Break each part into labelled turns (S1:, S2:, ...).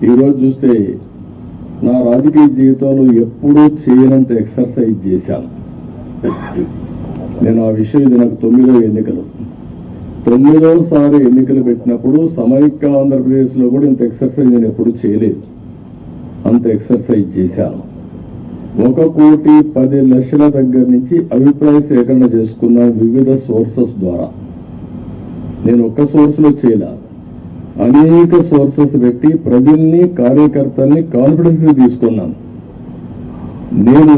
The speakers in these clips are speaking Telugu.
S1: ఈరోజు చూస్తే నా రాజకీయ జీవితంలో ఎప్పుడూ చేయనంత ఎక్సర్సైజ్ చేశాను. నేను ఆ విషయం ఇది నాకు 9వ ఎన్నికలు 9వసారి ఎన్నికలు పెట్టినప్పుడు సమైక్య ఆంధ్రప్రదేశ్లో కూడా ఇంత ఎక్సర్సైజ్ నేను ఎప్పుడు చేయలేదు. అంత ఎక్సర్సైజ్ చేశాను. 1,10,00,000 దగ్గర నుంచి అభిప్రాయ సేకరణ చేసుకున్నాను వివిధ సోర్సెస్ ద్వారా. నేను ఒక్క సోర్స్లో చేయలే, అనేక సోర్సెస్ పెట్టి ప్రజల్ని కార్యకర్తల్ని కాన్ఫిడెన్స్ తీసుకున్నాను. నేను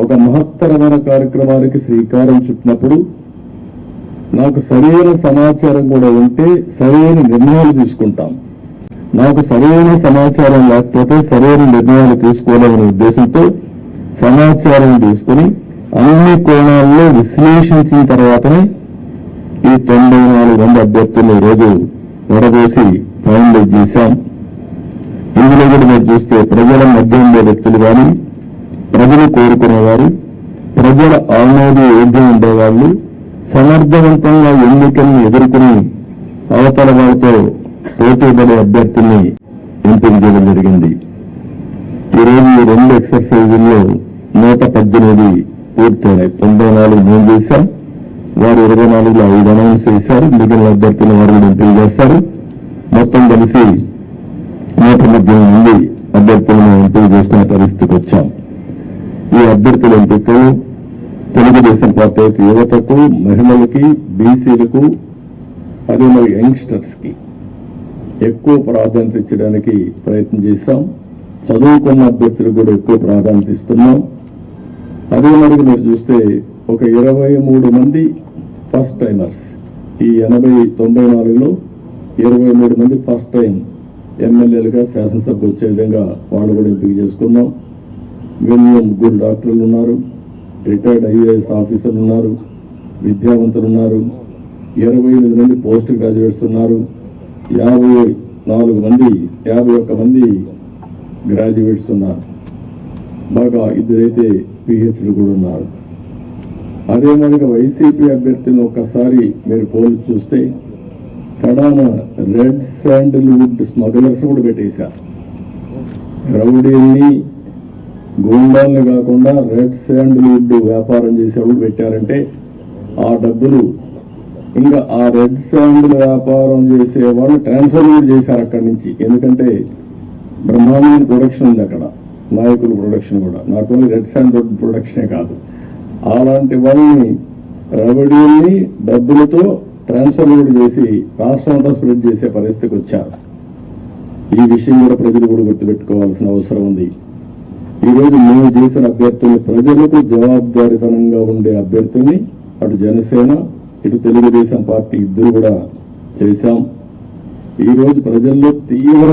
S1: ఒక మహత్తరమైన కార్యక్రమానికి శ్రీకారం చుట్టినప్పుడు నాకు సరైన సమాచారం కూడా ఉంటే సరైన నిర్ణయాలు తీసుకుంటాం. నాకు సరైన సమాచారం లేకపోతే సరైన నిర్ణయాలు తీసుకోవాలనే ఉద్దేశంతో సమాచారం తీసుకుని అన్ని కోణాల్లో విశ్లేషించిన తర్వాతనే ఈ 94 అభ్యర్థులు ఈరోజు వడబోసి ఫైనలైజ్ చేశాం. ఇందులో కూడా మీరు చూస్తే ప్రజల మధ్య ఉండే వ్యక్తులు కానీ, ప్రజలు కోరుకునేవారు, ప్రజల ఆమోదయోగ్యం ఉండేవాళ్ళు, సమర్థవంతంగా ఎన్నికలను ఎదుర్కొని అవతల వారితో పోటీపడే అభ్యర్థుల్ని ఎంపిక చేయడం జరిగింది. ఈరోజు ఈ 2 ఎక్సర్సైజుల్లో 118 పూర్తయినాయి. 94 మేము చేశాం, వారు 24లో 5 అనౌన్స్ చేశారు. మిగిలిన అభ్యర్థులను వారు ఎంపిక చేస్తారు. మొత్తం కలిసి 118 అభ్యర్థులను ఎంపిక చేసుకునే పరిస్థితికి వచ్చాం. ఈ అభ్యర్థుల ఎంపికలు తెలుగుదేశం పార్టీ అయితే యువతకు, మహిళలకి, బీసీలకు, అదే మరి యంగ్స్టర్స్ కి ఎక్కువ ప్రాధాన్యత ఇచ్చడానికి ప్రయత్నం చేశాం. చదువుకున్న అభ్యర్థులకు కూడా ఎక్కువ ప్రాధాన్యత ఇస్తున్నాం. అదే మరి మీరు చూస్తే ఒక 23 మంది ఫస్ట్ టైమర్స్, ఈ 94లో 23 మంది ఫస్ట్ టైం ఎమ్మెల్యేలుగా శాసనసభకు వచ్చే విధంగా వాళ్ళు కూడా ఎంపిక చేసుకున్నాం. వీళ్ళు 3 డాక్టర్లు ఉన్నారు, రిటైర్డ్ ఐఏఎస్ ఆఫీసర్లు ఉన్నారు, విద్యావంతులు ఉన్నారు, 28 మంది పోస్ట్ గ్రాడ్యుయేట్స్ ఉన్నారు, 51 మంది గ్రాడ్యుయేట్స్ ఉన్నారు, బాగా 2 పిహెచ్లు కూడా ఉన్నారు. అదే మనకి వైసీపీ అభ్యర్థులను ఒక్కసారి మీరు పోల్చి చూస్తే కడాన రెడ్ శాండిల్వుడ్ స్మగ్లర్స్ కూడా పెట్టేశారు. రౌడీల్ని, గూండాల్ని కాకుండా రెడ్ శాండిల్వుడ్ వ్యాపారం చేసేవాళ్ళు పెట్టారంటే ఆ డబ్బులు ఇంకా ఆ రెడ్ శాండిల్ వ్యాపారం చేసేవాళ్ళు ట్రాన్స్ఫర్ కూడా చేశారు అక్కడి నుంచి. ఎందుకంటే బ్రహ్మాండమైన ప్రొడక్షన్ ఉంది అక్కడ, నాయకుల ప్రొడక్షన్ కూడా, నాట్ ఓన్లీ రెడ్ శాండిల్ ప్రొడక్షనే కాదు. అలాంటి వాళ్ళని రౌడీల్ని డబ్బులతో ట్రాన్స్ఫర్ కూడా చేసి రాష్ట్రం అంతా స్ప్రెడ్ చేసే పరిస్థితికి వచ్చారు. ఈ విషయం కూడా ప్రజలు కూడా గుర్తుపెట్టుకోవాల్సిన అవసరం ఉంది. ఈరోజు మేము చేసిన అభ్యర్థుల్ని, ప్రజలకు జవాబుదారీతనంగా ఉండే అభ్యర్థుల్ని అటు జనసేన ఇటు తెలుగుదేశం పార్టీ ఇద్దరు కూడా చేశాం. ఈరోజు ప్రజల్లో తీవ్ర